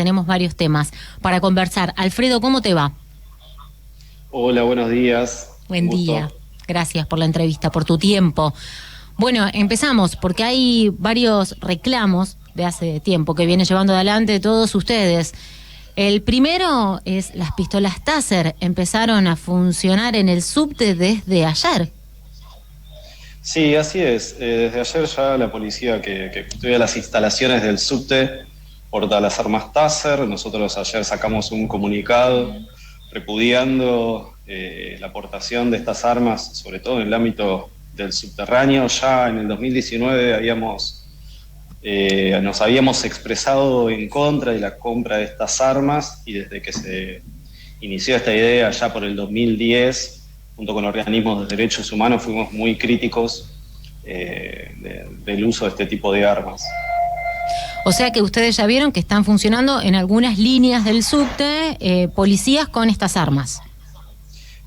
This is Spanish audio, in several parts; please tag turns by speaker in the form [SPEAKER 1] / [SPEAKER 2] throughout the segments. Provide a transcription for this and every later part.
[SPEAKER 1] tenemos varios temas para conversar. Alfredo, ¿cómo te va?
[SPEAKER 2] Hola, buenos días.
[SPEAKER 1] Buen día. Gracias por la entrevista, por tu tiempo. Bueno, empezamos porque hay varios reclamos de hace tiempo que vienen llevando adelante todos ustedes. El primero es las pistolas Taser. Empezaron a funcionar en el subte desde ayer.
[SPEAKER 2] Sí, así es. Desde ayer ya la policía que custodia las instalaciones del subte porta las armas Taser. Nosotros ayer sacamos un comunicado repudiando la aportación de estas armas, sobre todo en el ámbito del subterráneo. Ya en el 2019 nos habíamos expresado en contra de la compra de estas armas, y desde que se inició esta idea ya por el 2010, junto con organismos de derechos humanos, fuimos muy críticos del uso de este tipo de armas.
[SPEAKER 1] O sea que ustedes ya vieron que están funcionando en algunas líneas del subte policías con estas armas.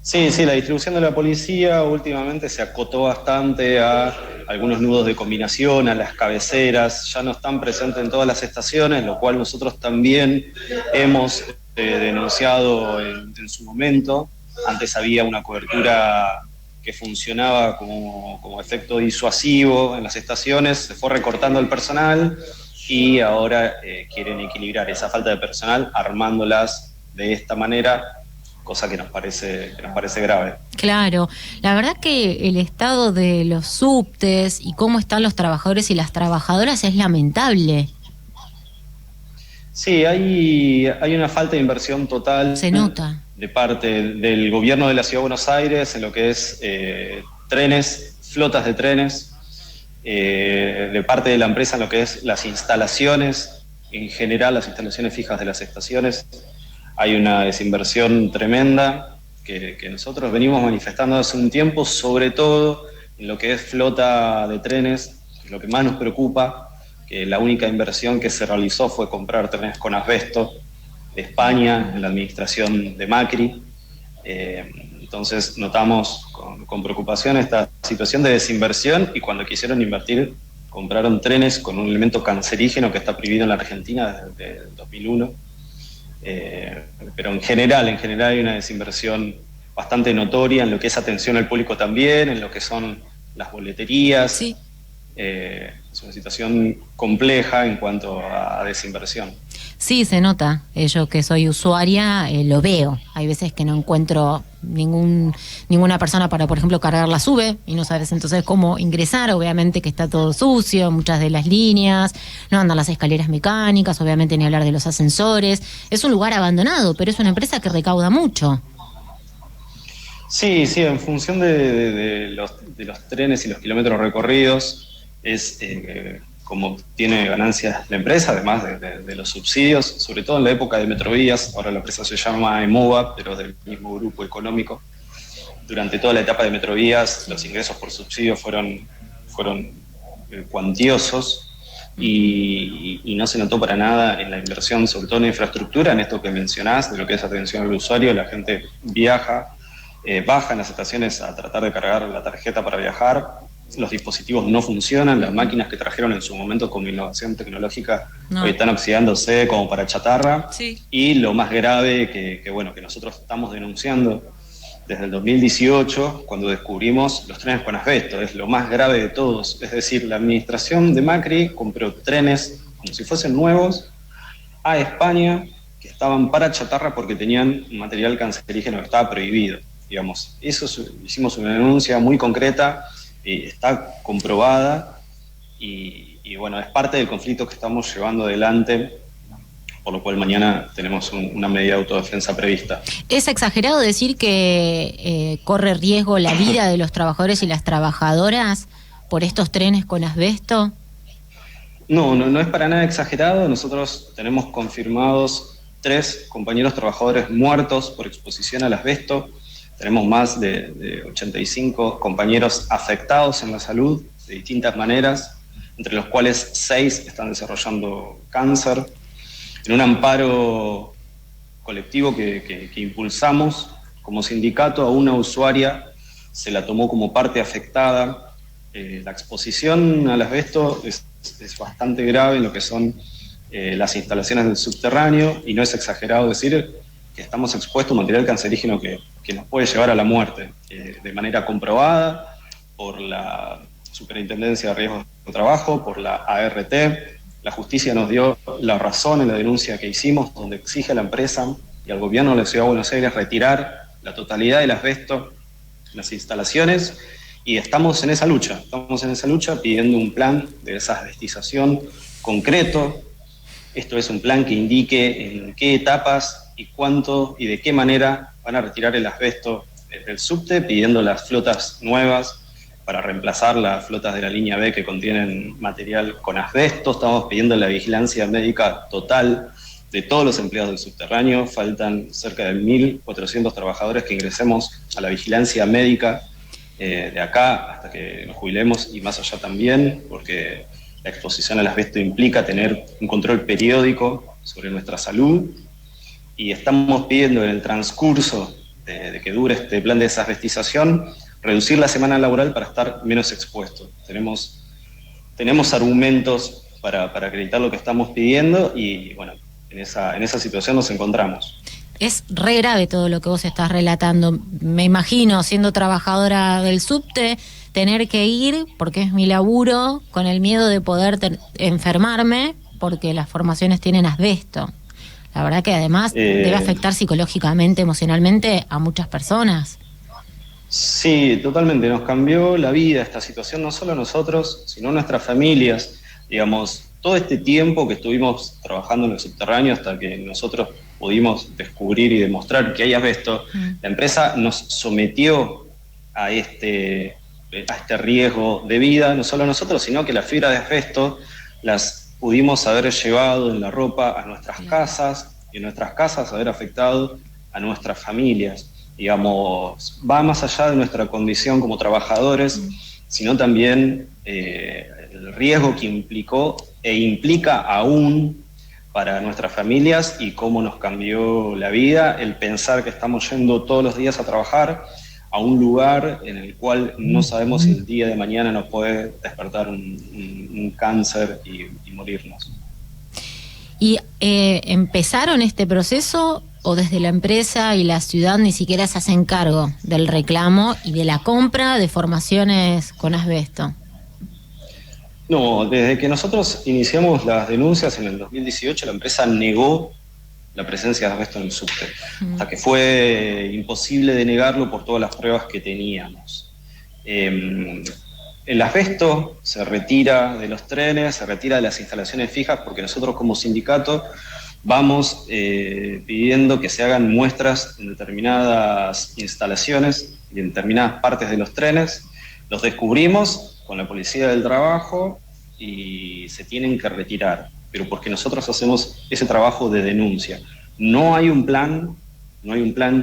[SPEAKER 2] Sí, la distribución de la policía últimamente se acotó bastante a algunos nudos de combinación, a las cabeceras. Ya no están presentes en todas las estaciones, lo cual nosotros también hemos denunciado en su momento. Antes había una cobertura que funcionaba como efecto disuasivo en las estaciones, se fue recortando el personal y ahora quieren equilibrar esa falta de personal armándolas de esta manera, cosa que nos parece grave.
[SPEAKER 1] Claro, la verdad que el estado de los subtes y cómo están los trabajadores y las trabajadoras es lamentable.
[SPEAKER 2] Sí, hay una falta de inversión total.
[SPEAKER 1] Se nota.
[SPEAKER 2] De parte del gobierno de la Ciudad de Buenos Aires en lo que es trenes, flotas de trenes, de parte de la empresa en lo que es las instalaciones, en general las instalaciones fijas de las estaciones. Hay una desinversión tremenda que nosotros venimos manifestando hace un tiempo, sobre todo en lo que es flota de trenes, que es lo que más nos preocupa, que la única inversión que se realizó fue comprar trenes con asbesto de España, en la administración de Macri. Entonces notamos con preocupación esta situación de desinversión, y cuando quisieron invertir compraron trenes con un elemento cancerígeno que está prohibido en la Argentina desde el 2001. Pero en general hay una desinversión bastante notoria en lo que es atención al público también, en lo que son las boleterías.
[SPEAKER 1] Sí.
[SPEAKER 2] Es una situación compleja en cuanto a desinversión.
[SPEAKER 1] Sí, se nota. Yo que soy usuaria lo veo. Hay veces que no encuentro ninguna persona para, por ejemplo, cargar la SUBE y no sabes entonces cómo ingresar. Obviamente que está todo sucio, muchas de las líneas, no andan las escaleras mecánicas, obviamente ni hablar de los ascensores. Es un lugar abandonado, pero es una empresa que recauda mucho.
[SPEAKER 2] Sí, en función de los trenes y los kilómetros recorridos, es como tiene ganancias la empresa, además de los subsidios, sobre todo en la época de Metrovías. Ahora la empresa se llama EMOVA, pero es del mismo grupo económico. Durante toda la etapa de Metrovías, los ingresos por subsidio fueron cuantiosos, y no se notó para nada en la inversión, sobre todo en infraestructura, en esto que mencionás, de lo que es atención al usuario. La gente baja en las estaciones a tratar de cargar la tarjeta para viajar. Los dispositivos no funcionan, las máquinas que trajeron en su momento con innovación tecnológica hoy están oxidándose como para chatarra.
[SPEAKER 1] Sí.
[SPEAKER 2] Y lo más grave que nosotros estamos denunciando desde el 2018, cuando descubrimos los trenes con asbesto, es lo más grave de todos. Es decir, la administración de Macri compró trenes como si fuesen nuevos a España, que estaban para chatarra porque tenían un material cancerígeno que estaba prohibido. Digamos, hicimos una denuncia muy concreta, está comprobada, y bueno, es parte del conflicto que estamos llevando adelante, por lo cual mañana tenemos una medida de autodefensa prevista.
[SPEAKER 1] ¿Es exagerado decir que corre riesgo la vida de los trabajadores y las trabajadoras por estos trenes con asbesto?
[SPEAKER 2] No es para nada exagerado. Nosotros tenemos confirmados 3 compañeros trabajadores muertos por exposición al asbesto. Tenemos más de 85 compañeros afectados en la salud de distintas maneras, entre los cuales 6 están desarrollando cáncer. En un amparo colectivo que impulsamos como sindicato, a una usuaria se la tomó como parte afectada. La exposición al asbesto es bastante grave en lo que son las instalaciones del subterráneo, y no es exagerado decir que estamos expuestos a un material cancerígeno que nos puede llevar a la muerte, de manera comprobada por la Superintendencia de Riesgos de Trabajo, por la ART. La justicia nos dio la razón en la denuncia que hicimos, donde exige a la empresa y al gobierno de la Ciudad de Buenos Aires retirar la totalidad del asbesto en las instalaciones, y estamos en esa lucha pidiendo un plan de desasbestización concreto. Esto es un plan que indique en qué etapas y cuánto y de qué manera van a retirar el asbesto del subte, pidiendo las flotas nuevas para reemplazar las flotas de la línea B que contienen material con asbesto. Estamos pidiendo la vigilancia médica total de todos los empleados del subterráneo. Faltan cerca de 1.400 trabajadores que ingresemos a la vigilancia médica de acá hasta que nos jubilemos y más allá también, porque la exposición al asbesto implica tener un control periódico sobre nuestra salud, y estamos pidiendo en el transcurso de que dure este plan de desasbestización reducir la semana laboral para estar menos expuestos. Tenemos argumentos para acreditar lo que estamos pidiendo, y bueno, en esa situación nos encontramos.
[SPEAKER 1] Es re grave todo lo que vos estás relatando. Me imagino, siendo trabajadora del subte, tener que ir, porque es mi laburo, con el miedo de poder enfermarme, porque las formaciones tienen asbesto. La verdad que además debe afectar psicológicamente, emocionalmente a muchas personas.
[SPEAKER 2] Sí, totalmente. Nos cambió la vida esta situación, no solo a nosotros, sino a nuestras familias. Digamos, todo este tiempo que estuvimos trabajando en el subterráneo hasta que nosotros pudimos descubrir y demostrar que hay asbesto, la empresa nos sometió a este riesgo de vida, no solo a nosotros, sino que las fibras de asbesto las pudimos haber llevado en la ropa a nuestras casas, y en nuestras casas haber afectado a nuestras familias. Digamos, va más allá de nuestra condición como trabajadores, sino también el riesgo que implicó e implica aún para nuestras familias, y cómo nos cambió la vida el pensar que estamos yendo todos los días a trabajar a un lugar en el cual no sabemos si el día de mañana nos puede despertar un cáncer y morirnos.
[SPEAKER 1] ¿Y empezaron este proceso o desde la empresa y la ciudad ni siquiera se hacen cargo del reclamo y de la compra de formaciones con asbesto?
[SPEAKER 2] No, desde que nosotros iniciamos las denuncias en el 2018, la empresa negó la presencia de asbesto en el subte, hasta que fue imposible de negarlo por todas las pruebas que teníamos. El asbesto se retira de los trenes, se retira de las instalaciones fijas, porque nosotros como sindicato vamos pidiendo que se hagan muestras en determinadas instalaciones y en determinadas partes de los trenes. Los descubrimos con la policía del trabajo y se tienen que retirar, pero porque nosotros hacemos ese trabajo de denuncia. No hay un plan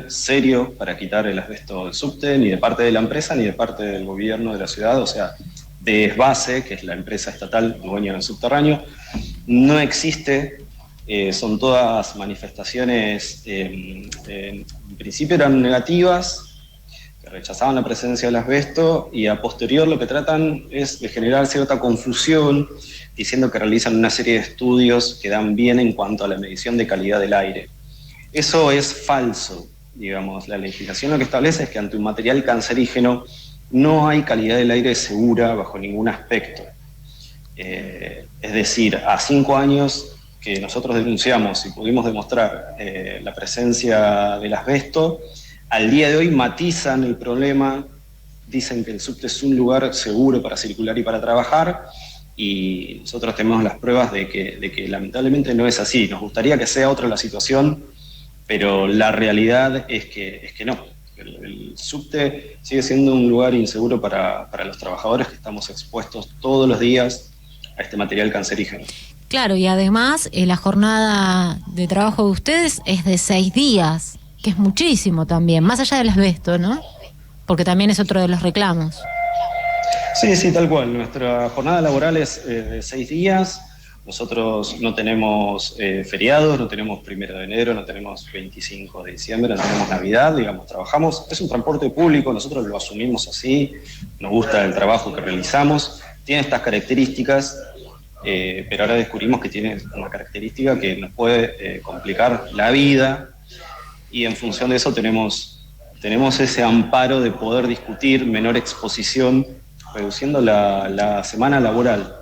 [SPEAKER 2] serio para quitar el asbesto del subte, ni de parte de la empresa, ni de parte del gobierno de la ciudad, o sea, de ESBASE, que es la empresa estatal dueña del subterráneo. No existe, son todas manifestaciones, en principio eran negativas, que rechazaban la presencia del asbesto, y a posterior lo que tratan es de generar cierta confusión, diciendo que realizan una serie de estudios que dan bien en cuanto a la medición de calidad del aire. Eso es falso, digamos. La legislación lo que establece es que ante un material cancerígeno no hay calidad del aire segura bajo ningún aspecto. Es decir, a 5 años que nosotros denunciamos y pudimos demostrar la presencia del asbesto, al día de hoy matizan el problema, dicen que el subte es un lugar seguro para circular y para trabajar, y nosotros tenemos las pruebas de que lamentablemente no es así. Nos gustaría que sea otra la situación, pero la realidad es que no. El subte sigue siendo un lugar inseguro para los trabajadores que estamos expuestos todos los días a este material cancerígeno.
[SPEAKER 1] Claro, y además la jornada de trabajo de ustedes es de 6 días, que es muchísimo también, más allá del asbesto, ¿no? Porque también es otro de los reclamos.
[SPEAKER 2] Sí, tal cual. Nuestra jornada laboral es de 6 días. Nosotros no tenemos feriados, no tenemos 1 de enero, no tenemos 25 de diciembre, no tenemos Navidad, digamos, trabajamos. Es un transporte público, nosotros lo asumimos así, nos gusta el trabajo que realizamos. Tiene estas características pero ahora descubrimos que tiene una característica que nos puede complicar la vida, y en función de eso tenemos ese amparo de poder discutir menor exposición, reduciendo la semana laboral.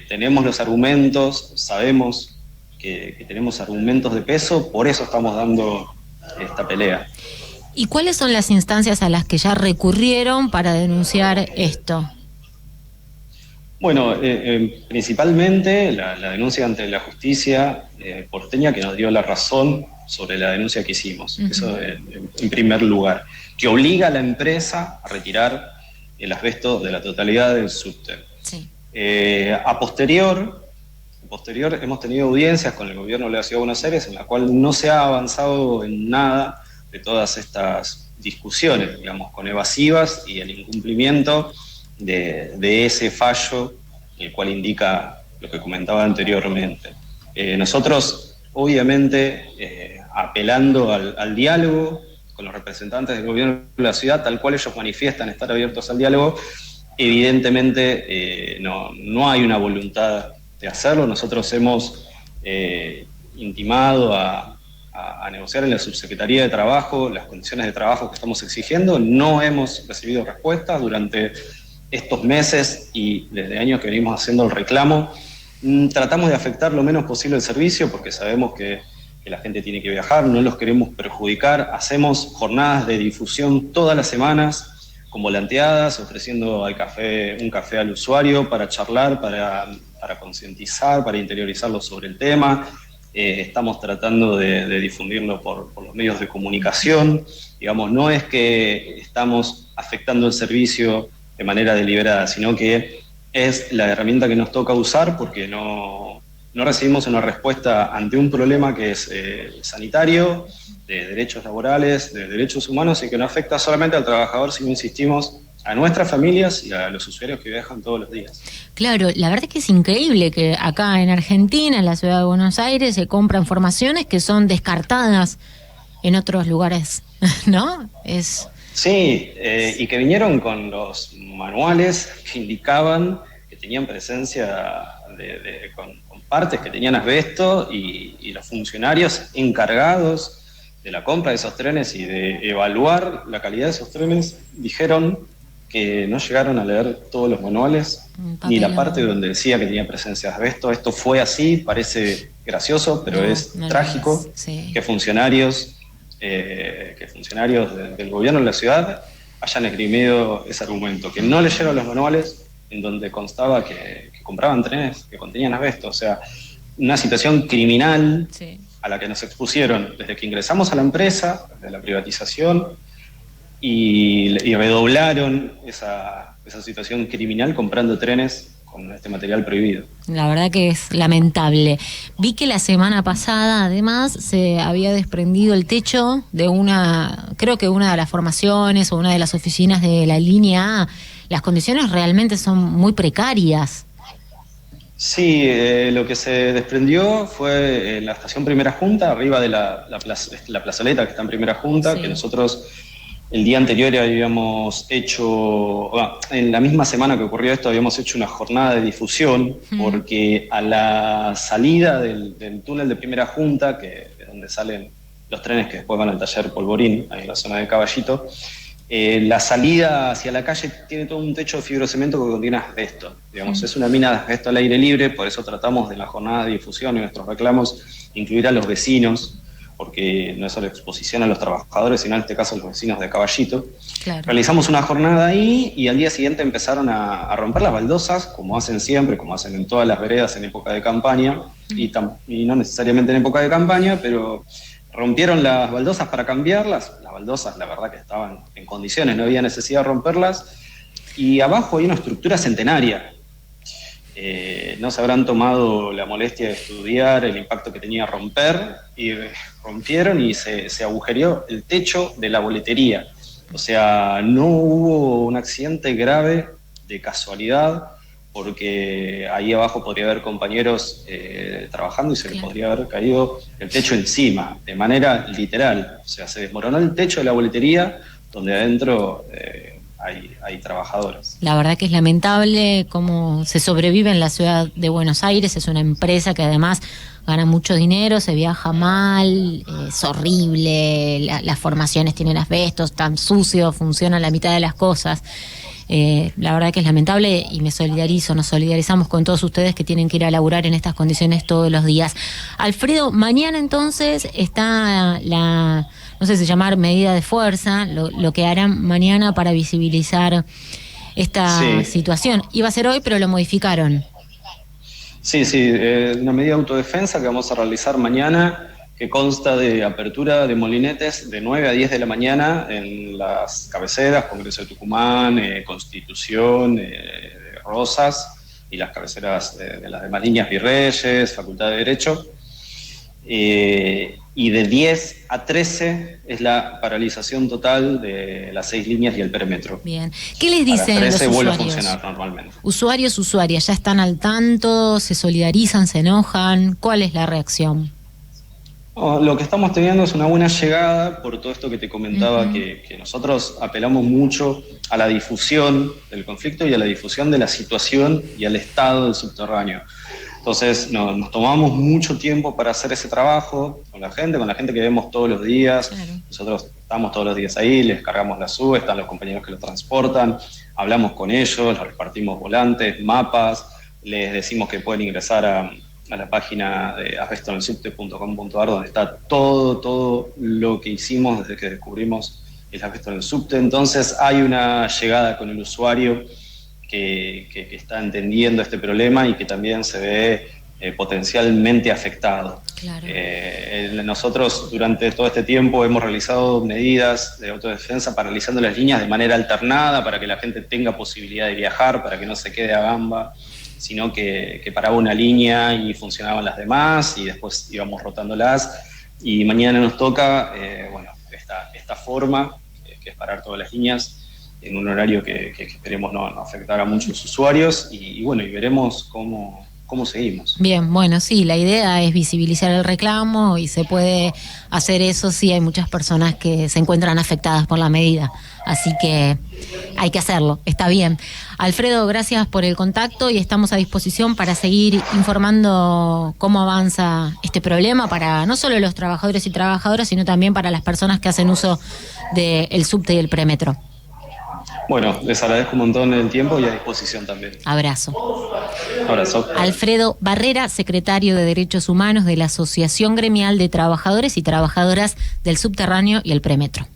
[SPEAKER 2] Tenemos los argumentos, sabemos que tenemos argumentos de peso, por eso estamos dando esta pelea.
[SPEAKER 1] ¿Y cuáles son las instancias a las que ya recurrieron para denunciar esto?
[SPEAKER 2] Bueno, principalmente la denuncia ante la justicia porteña, que nos dio la razón sobre la denuncia que hicimos. Uh-huh. Eso en primer lugar, que obliga a la empresa a retirar el asbesto de la totalidad del subte. Sí. A posterior hemos tenido audiencias con el gobierno de la Ciudad de Buenos Aires en la cual no se ha avanzado en nada de todas estas discusiones, digamos, con evasivas y el incumplimiento de ese fallo, el cual indica lo que comentaba anteriormente. Nosotros, obviamente, apelando al diálogo con los representantes del gobierno de la ciudad, tal cual ellos manifiestan estar abiertos al diálogo, evidentemente no hay una voluntad de hacerlo. Nosotros hemos intimado a negociar en la Subsecretaría de Trabajo las condiciones de trabajo que estamos exigiendo. No hemos recibido respuestas durante estos meses y desde años que venimos haciendo el reclamo. Tratamos de afectar lo menos posible el servicio porque sabemos que la gente tiene que viajar, no los queremos perjudicar. Hacemos jornadas de difusión todas las semanas con volanteadas, ofreciendo un café al usuario para charlar, para concientizar, para interiorizarlo sobre el tema. Estamos tratando de difundirlo por los medios de comunicación. Digamos, no es que estamos afectando el servicio de manera deliberada, sino que es la herramienta que nos toca usar porque no recibimos una respuesta ante un problema que es sanitario, de derechos laborales, de derechos humanos, y que no afecta solamente al trabajador, sino, insistimos, a nuestras familias y a los usuarios que viajan todos los días.
[SPEAKER 1] Claro, la verdad es que es increíble que acá en Argentina, en la ciudad de Buenos Aires, se compran formaciones que son descartadas en otros lugares, ¿no?
[SPEAKER 2] Sí, y que vinieron con los manuales que indicaban que tenían presencia con partes que tenían asbesto, y los funcionarios encargados de la compra de esos trenes y de evaluar la calidad de esos trenes dijeron que no llegaron a leer todos los manuales, ni la parte donde decía que tenía presencia de asbesto. Esto fue así, parece gracioso, pero es trágico que funcionarios del gobierno de la ciudad hayan esgrimido ese argumento, que no leyeron los manuales en donde constaba que compraban trenes que contenían asbesto. O sea, una situación criminal a la que nos expusieron desde que ingresamos a la empresa, desde la privatización, y redoblaron esa situación criminal comprando trenes con este material prohibido.
[SPEAKER 1] La verdad que es lamentable. Vi que la semana pasada, además, se había desprendido el techo de creo que una de las formaciones o una de las oficinas de la línea A. Las condiciones realmente son muy precarias.
[SPEAKER 2] Sí, lo que se desprendió fue la estación Primera Junta, arriba de la plazoleta que está en Primera Junta, que nosotros el día anterior habíamos hecho, en la misma semana que ocurrió esto, habíamos hecho una jornada de difusión, porque a la salida del túnel de Primera Junta, que es donde salen los trenes que después van al taller Polvorín, ahí en la zona de Caballito, la salida hacia la calle tiene todo un techo de fibrocemento que contiene asbesto. Digamos, es una mina de asbesto al aire libre, por eso tratamos de la jornada de difusión y nuestros reclamos incluir a los vecinos, porque no es solo exposición a los trabajadores, sino en este caso a los vecinos de Caballito. Claro. Realizamos una jornada ahí y al día siguiente empezaron a romper las baldosas, como hacen siempre, como hacen en todas las veredas en época de campaña, y no necesariamente en época de campaña, pero rompieron las baldosas para cambiarlas. Las baldosas, la verdad que estaban en condiciones, no había necesidad de romperlas, y abajo hay una estructura centenaria. No se habrán tomado la molestia de estudiar el impacto que tenía romper, y rompieron y se agujereó el techo de la boletería. O sea, no hubo un accidente grave de casualidad, porque ahí abajo podría haber compañeros trabajando y se les podría haber caído el techo encima, de manera literal. O sea, se desmoronó el techo de la boletería, donde adentro hay trabajadores.
[SPEAKER 1] La verdad que es lamentable cómo se sobrevive en la ciudad de Buenos Aires. Es una empresa que además gana mucho dinero, se viaja mal, es horrible, las formaciones tienen asbestos, tan sucio, funcionan la mitad de las cosas. La verdad que es lamentable y me solidarizo, nos solidarizamos con todos ustedes que tienen que ir a laburar en estas condiciones todos los días. Alfredo, mañana entonces está no sé si llamar medida de fuerza, lo que harán mañana para visibilizar esta situación. Iba a ser hoy, pero lo modificaron.
[SPEAKER 2] Sí, una medida de autodefensa que vamos a realizar mañana, que consta de apertura de molinetes de 9 a 10 de la mañana en las cabeceras, Congreso de Tucumán, Constitución, Rosas, y las cabeceras de las demás líneas, Virreyes, Facultad de Derecho. Y de 10 a 13 es la paralización total de las 6 líneas y el perímetro.
[SPEAKER 1] Bien. ¿Qué les dicen los usuarios?
[SPEAKER 2] Vuelve a funcionar normalmente.
[SPEAKER 1] Usuarios, usuarias, ¿ya están al tanto? ¿Se solidarizan? ¿Se enojan? ¿Cuál es la reacción?
[SPEAKER 2] Lo que estamos teniendo es una buena llegada por todo esto que te comentaba, que nosotros apelamos mucho a la difusión del conflicto y a la difusión de la situación y al estado del subterráneo. Entonces nos tomamos mucho tiempo para hacer ese trabajo con la gente que vemos todos los días. Claro. Nosotros estamos todos los días ahí, les cargamos la SUBE, están los compañeros que lo transportan, hablamos con ellos, les repartimos volantes, mapas, les decimos que pueden ingresar a la página de asbestonelsubte.com.ar, donde está todo lo que hicimos desde que descubrimos el asbesto en el subte. Entonces hay una llegada con el usuario que está entendiendo este problema y que también se ve potencialmente afectado. Claro. Nosotros durante todo este tiempo hemos realizado medidas de autodefensa paralizando las líneas de manera alternada para que la gente tenga posibilidad de viajar, para que no se quede a gamba, sino que paraba una línea y funcionaban las demás y después íbamos rotándolas. Y mañana nos toca esta forma, que es parar todas las líneas en un horario que esperemos no afectar a muchos usuarios y veremos cómo seguimos.
[SPEAKER 1] Bien, bueno, sí, la idea es visibilizar el reclamo y se puede hacer eso si hay muchas personas que se encuentran afectadas por la medida. Así que hay que hacerlo, está bien. Alfredo, gracias por el contacto y estamos a disposición para seguir informando cómo avanza este problema para no solo los trabajadores y trabajadoras, sino también para las personas que hacen uso del subte y el premetro.
[SPEAKER 2] Bueno, les agradezco un montón el tiempo y a disposición también.
[SPEAKER 1] Abrazo.
[SPEAKER 2] Abrazo.
[SPEAKER 1] Alfredo Barrera, secretario de Derechos Humanos de la Asociación Gremial de Trabajadores y Trabajadoras del Subterráneo y el Premetro.